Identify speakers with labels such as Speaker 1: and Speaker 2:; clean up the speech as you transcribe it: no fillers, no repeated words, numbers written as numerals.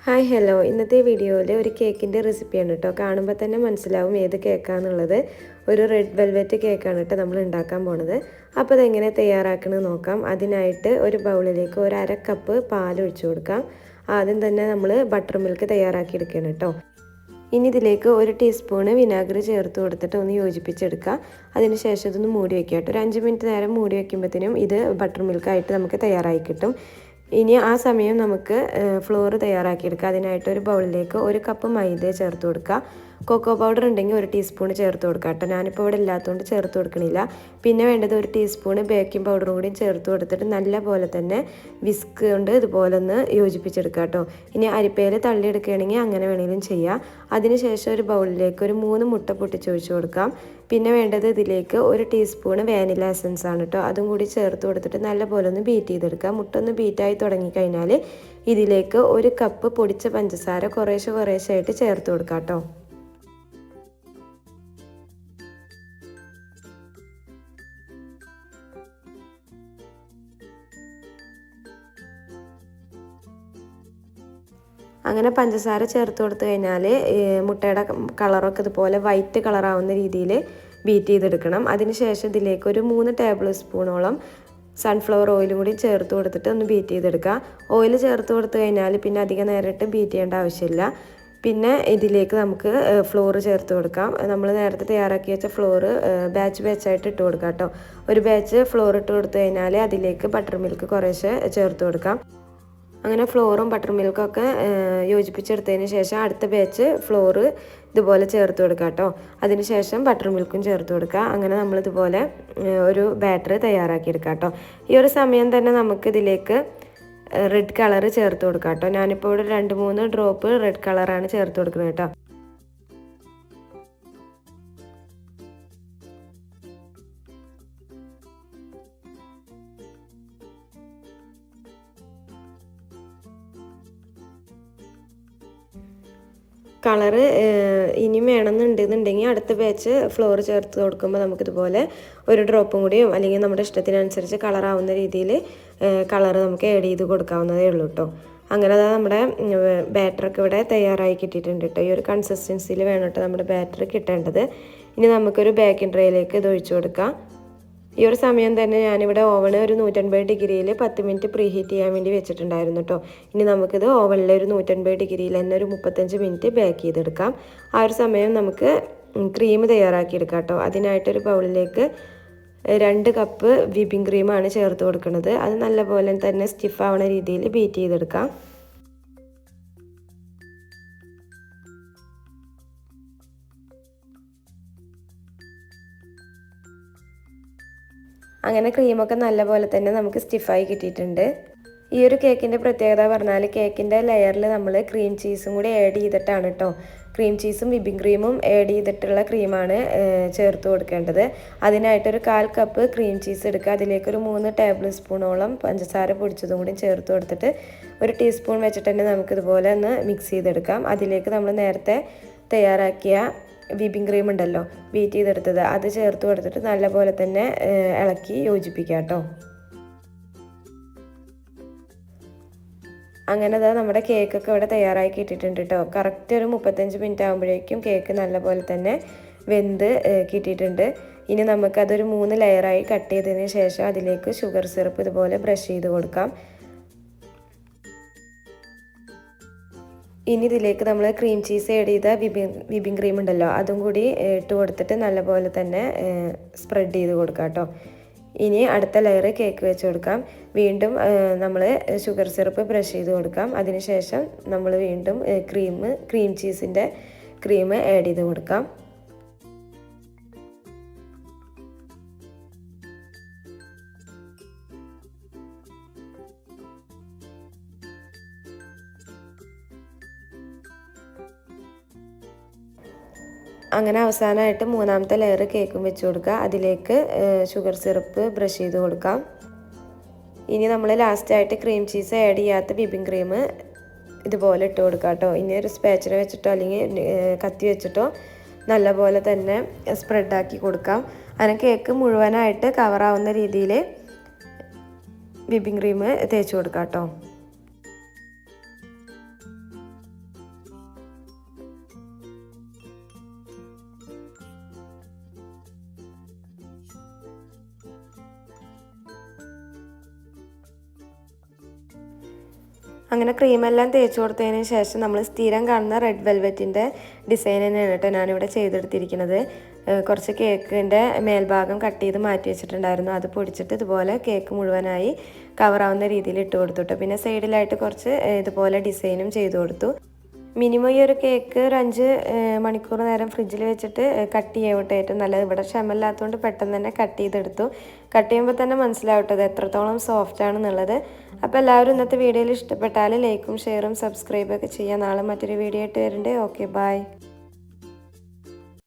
Speaker 1: Hi hello ഇന്നത്തെ വീഡിയോയിൽ ഒരു കേക്കിൻ്റെ റെസിപ്പിയാണ് കേട്ടോ. കാണുമ്പോൾ തന്നെ മനസ്സിലാവും ഏത് കേക്കാണെന്നുള്ളത്. ഒരു റെഡ് വെൽവെറ്റ് കേക്കാണ് കേട്ടോ നമ്മൾ ഉണ്ടാക്കാൻ പോണത്. അപ്പോൾ അതെങ്ങനെ തയ്യാറാക്കണമെന്ന് നോക്കാം. അതിനായിട്ട് ഒരു ബൗളിലേക്ക് ഒരു അര കപ്പ് പാൽ ഒഴിച്ചു കൊടുക്കാം. ആദ്യം തന്നെ നമ്മൾ ബട്ടർ മിൽക്ക് തയ്യാറാക്കി എടുക്കണം കേട്ടോ. ഇനി ഇതിലേക്ക് ഒരു ടീസ്പൂണ് വിനാഗിരി ചേർത്ത് കൊടുത്തിട്ട് ഒന്ന് യോജിപ്പിച്ചെടുക്കുക. അതിനുശേഷം ഇതൊന്ന് മൂടി വയ്ക്കുക കേട്ടോ. ഒരു 5 മിനിറ്റ് നേരം മൂടി വയ്ക്കുമ്പോഴത്തേനും ഇത് ബട്ടർ മിൽക്കായിട്ട് നമുക്ക് തയ്യാറായി കിട്ടും. ഇനി ആ സമയം നമുക്ക് ഫ്ലോർ തയ്യാറാക്കിയെടുക്കുക. അതിനായിട്ട് ഒരു ബൗളിലേക്ക് ഒരു കപ്പ് മൈദ ചേർത്ത് കൊടുക്കുക. കൊക്കോ പൗഡർ ഉണ്ടെങ്കിൽ ഒരു ടീസ്പൂൺ ചേർത്ത് കൊടുക്കുക കേട്ടോ. ഞാനിപ്പോൾ ഇവിടെ ഇല്ലാത്തതുകൊണ്ട് ചേർത്ത് കൊടുക്കണില്ല. പിന്നെ വേണ്ടത് ഒരു ടീസ്പൂൺ ബേക്കിംഗ് പൗഡറും കൂടി ചേർത്ത് കൊടുത്തിട്ട് നല്ല പോലെ തന്നെ വിസ്ക് കൊണ്ട് ഇതുപോലെ ഒന്ന് യോജിപ്പിച്ചെടുക്കുക കേട്ടോ. ഇനി അരിപ്പയിൽ തള്ളിയെടുക്കുകയാണെങ്കിൽ അങ്ങനെ വേണമെങ്കിലും ചെയ്യാം. അതിനുശേഷം ഒരു ബൗളിലേക്ക് ഒരു 3 മുട്ട പൊട്ടിച്ചൊഴിച്ച് കൊടുക്കാം. പിന്നെ വേണ്ടത് ഇതിലേക്ക് ഒരു ടീസ്പൂൺ വാനില എസൻസ് ആണ് കേട്ടോ. അതും കൂടി ചേർത്ത് കൊടുത്തിട്ട് നല്ല പോലെ ഒന്ന് ബീറ്റ് ചെയ്തെടുക്കുക. മുട്ട ഒന്ന് ബീറ്റായി തുടങ്ങിക്കഴിഞ്ഞാൽ ഇതിലേക്ക് ഒരു കപ്പ് പൊടിച്ച പഞ്ചസാര കുറേശ്ശെ ആയിട്ട് ചേർത്ത് കൊടുക്കാം കേട്ടോ. അങ്ങനെ പഞ്ചസാര ചേർത്ത് കൊടുത്തു കഴിഞ്ഞാൽ മുട്ടയുടെ കളറൊക്കെ ഇതുപോലെ വൈറ്റ് കളറാവുന്ന രീതിയിൽ ബീറ്റ് ചെയ്തെടുക്കണം. അതിനുശേഷം ഇതിലേക്ക് ഒരു 3 ടേബിൾ സ്പൂണോളം സൺഫ്ലവർ ഓയിൽ കൂടി ചേർത്ത് കൊടുത്തിട്ട് ഒന്ന് ബീറ്റ് ചെയ്തെടുക്കുക. ഓയിൽ ചേർത്ത് കൊടുത്തു കഴിഞ്ഞാൽ പിന്നെ അധികം നേരിട്ട് ബീറ്റ് ചെയ്യേണ്ട ആവശ്യമില്ല. പിന്നെ ഇതിലേക്ക് നമുക്ക് ഫ്ലോർ ചേർത്ത് കൊടുക്കാം. നമ്മൾ നേരത്തെ തയ്യാറാക്കി വെച്ച ഫ്ലോർ ബാച്ചായിട്ട് ഇട്ട് കൊടുക്കാം കേട്ടോ. ഒരു ബാച്ച് ഫ്ലോർ ഇട്ട് കൊടുത്തു കഴിഞ്ഞാൽ അതിലേക്ക് ബട്ടർ മിൽക്ക് കുറേശ്ശെ ചേർത്ത് കൊടുക്കാം. അങ്ങനെ ഫ്ലോറും ബട്ടർ മിൽക്കൊക്കെ യോജിപ്പിച്ചെടുത്തതിന് ശേഷം അടുത്ത ബാച്ച് ഫ്ലോറ് ഇതുപോലെ ചേർത്ത് കൊടുക്കുക കേട്ടോ. അതിനുശേഷം ബട്ടർ മിൽക്കും ചേർത്ത് കൊടുക്കുക. അങ്ങനെ നമ്മളിതുപോലെ ഒരു ബാറ്റർ തയ്യാറാക്കിയെടുക്കാം കേട്ടോ. ഈ ഒരു സമയം തന്നെ നമുക്കിതിലേക്ക് റെഡ് കളറ് ചേർത്ത് കൊടുക്കാം കേട്ടോ. ഞാനിപ്പോൾ ഇവിടെ 2-3 ഡ്രോപ്പ് റെഡ് കളറാണ് ചേർത്ത് കൊടുക്കുന്നത് കേട്ടോ. കളറ് ഇനി വേണമെന്നുണ്ടെന്നുണ്ടെങ്കിൽ അടുത്ത ബാച്ച് ഫ്ലോർ ചേർത്ത് കൊടുക്കുമ്പോൾ നമുക്കിതുപോലെ ഒരു ഡ്രോപ്പും കൂടിയും അല്ലെങ്കിൽ നമ്മുടെ ഇഷ്ടത്തിനനുസരിച്ച് കളറാവുന്ന രീതിയിൽ കളറ് നമുക്ക് ആഡ് ചെയ്ത് കൊടുക്കാവുന്നതേ ഉള്ളൂ കേട്ടോ. അങ്ങനെ നമ്മുടെ ബാറ്ററൊക്കെ ഇവിടെ തയ്യാറായി കിട്ടിയിട്ടുണ്ട് കേട്ടോ. ഈ ഒരു കൺസിസ്റ്റൻസിയിൽ വേണം കേട്ടോ നമ്മുടെ ബാറ്റർ കിട്ടേണ്ടത്. ഇനി നമുക്കൊരു ബേക്കിംഗ് ട്രേയിലേക്ക് ഇത് ഒഴിച്ചു കൊടുക്കാം. ഈ ഒരു സമയം തന്നെ ഞാനിവിടെ ഓവണ് ഒരു 150 ഡിഗ്രിയിൽ 10 മിനിറ്റ് പ്രീ ഹീറ്റ് ചെയ്യാൻ വേണ്ടി വെച്ചിട്ടുണ്ടായിരുന്നു കേട്ടോ. ഇനി നമുക്കിത് ഓവനിൽ ഒരു 150 ഡിഗ്രിയിൽ തന്നെ ഒരു 35 മിനിറ്റ് ബേക്ക് ചെയ്തെടുക്കാം. ആ ഒരു സമയം നമുക്ക് ക്രീം തയ്യാറാക്കിയെടുക്കാം കേട്ടോ. അതിനായിട്ടൊരു ബൗളിലേക്ക് 2 കപ്പ് വിപ്പിംഗ് ക്രീമാണ് ചേർത്ത് കൊടുക്കുന്നത്. അത് നല്ലപോലെ തന്നെ സ്റ്റിഫ് ആവുന്ന രീതിയിൽ ബീറ്റ് ചെയ്തെടുക്കാം. അങ്ങനെ ക്രീമൊക്കെ നല്ലപോലെ തന്നെ നമുക്ക് സ്റ്റിഫായി കിട്ടിയിട്ടുണ്ട്. ഈ ഒരു കേക്കിൻ്റെ പ്രത്യേകത പറഞ്ഞാൽ കേക്കിൻ്റെ ലെയറിൽ നമ്മൾ ക്രീം ചീസും കൂടി ആഡ് ചെയ്തിട്ടാണ് കേട്ടോ. ക്രീം ചീസും വിപ്പിംഗ് ക്രീമും ആഡ് ചെയ്തിട്ടുള്ള ക്രീമാണ് ചേർത്ത് കൊടുക്കേണ്ടത്. അതിനായിട്ടൊരു 1/4 കപ്പ് ക്രീം ചീസ് എടുക്കുക. അതിലേക്കൊരു 3 ടേബിൾ സ്പൂണോളം പഞ്ചസാര പൊടിച്ചതും കൂടി ചേർത്ത് കൊടുത്തിട്ട് ഒരു ടീസ്പൂൺ വെച്ചിട്ട് തന്നെ നമുക്കിതുപോലെ ഒന്ന് മിക്സ് ചെയ്തെടുക്കാം. അതിലേക്ക് നമ്മൾ നേരത്തെ തയ്യാറാക്കിയ വിപ്പിംഗ് ക്രീം ഉണ്ടല്ലോ, ബീറ്റ് ചെയ്തെടുത്തത്, അത് ചേർത്ത് കൊടുത്തിട്ട് നല്ലപോലെ തന്നെ ഇളക്കി യോജിപ്പിക്കുക കേട്ടോ. അങ്ങനെ നമ്മുടെ കേക്കൊക്കെ ഇവിടെ തയ്യാറാക്കി കിട്ടിയിട്ടുണ്ട് കേട്ടോ. കറക്റ്റ് ഒരു 35 മിനിറ്റ് ആകുമ്പോഴേക്കും കേക്ക് നല്ലപോലെ തന്നെ വെന്ത് കിട്ടിയിട്ടുണ്ട്. ഇനി നമുക്കതൊരു 3 ലെയറായി കട്ട് ചെയ്തതിന് ശേഷം അതിലേക്ക് ഷുഗർ സിറപ്പ് ഇതുപോലെ ബ്രഷ് ചെയ്ത് കൊടുക്കാം. ഇനി ഇതിലേക്ക് നമ്മൾ ക്രീം ചീസ് ആഡ് ചെയ്ത വിപ്പിംഗ് ക്രീം ഉണ്ടല്ലോ, അതും കൂടി ഇട്ട് കൊടുത്തിട്ട് നല്ലപോലെ തന്നെ സ്പ്രെഡ് ചെയ്ത് കൊടുക്കാം കേട്ടോ. ഇനി അടുത്ത ലെയർ കേക്ക് വെച്ച് കൊടുക്കാം. വീണ്ടും നമ്മൾ ഷുഗർ സിറപ്പ് ബ്രഷ് ചെയ്ത് കൊടുക്കാം. അതിനുശേഷം നമ്മൾ വീണ്ടും ക്രീം ചീസിൻ്റെ ക്രീം ആഡ് ചെയ്ത് കൊടുക്കാം. അങ്ങനെ അവസാനമായിട്ട് 3ാമത്തെ ലെയർ കേക്കും വെച്ച് കൊടുക്കുക. അതിലേക്ക് ഷുഗർ സിറപ്പ് ബ്രഷ് ചെയ്ത് കൊടുക്കാം. ഇനി നമ്മൾ ലാസ്റ്റായിട്ട് ക്രീം ചീസ് ആഡ് ചെയ്യാത്ത വിപ്പിംഗ് ക്രീം ഇതുപോലെ ഇട്ട് കൊടുക്കാം കേട്ടോ. ഇനി ഒരു സ്പാച്ചില വെച്ചിട്ടോ അല്ലെങ്കിൽ കത്തി വെച്ചിട്ടോ നല്ലപോലെ തന്നെ സ്പ്രെഡാക്കി കൊടുക്കാം. അങ്ങനെ കേക്ക് മുഴുവനായിട്ട് കവറാവുന്ന രീതിയിൽ വിപ്പിംഗ് ക്രീം തേച്ച് കൊടുക്കാം കേട്ടോ. അങ്ങനെ ക്രീമെല്ലാം തേച്ച് കൊടുത്തതിന് ശേഷം നമ്മൾ സ്ഥിരം കാണുന്ന റെഡ് വെൽവെറ്റിൻ്റെ ഡിസൈൻ തന്നെയാണ് കേട്ടോ ഞാനിവിടെ ചെയ്തെടുത്തിരിക്കുന്നത്. കുറച്ച് കേക്കിൻ്റെ മേൽഭാഗം കട്ട് ചെയ്ത് മാറ്റി വെച്ചിട്ടുണ്ടായിരുന്നു. അത് പൊടിച്ചിട്ട് ഇതുപോലെ കേക്ക് മുഴുവനായി കവറാവുന്ന രീതിയിൽ ഇട്ട് കൊടുത്തു കേട്ടോ. പിന്നെ സൈഡിലായിട്ട് കുറച്ച് ഇതുപോലെ ഡിസൈനും ചെയ്തു കൊടുത്തു. മിനിമം ഈ ഒരു കേക്ക് ഒരു 5 മണിക്കൂർ നേരം ഫ്രിഡ്ജിൽ വെച്ചിട്ട് കട്ട് ചെയ്യാവട്ടെ ഏറ്റവും നല്ലത്. ഇവിടെ ക്ഷമല്ലാത്തതുകൊണ്ട് പെട്ടെന്ന് തന്നെ കട്ട് ചെയ്തെടുത്തു. കട്ട് ചെയ്യുമ്പോൾ തന്നെ മനസ്സിലാവട്ടെ അത് എത്രത്തോളം സോഫ്റ്റ് ആണെന്നുള്ളത്. അപ്പോൾ എല്ലാവരും ഇന്നത്തെ വീഡിയോയിൽ ഇഷ്ടപ്പെട്ടാൽ ലൈക്കും ഷെയറും സബ്സ്ക്രൈബൊക്കെ ചെയ്യാം. നാളെ മറ്റൊരു വീഡിയോ ആയിട്ട് വരുന്നുണ്ട്. Okay bye.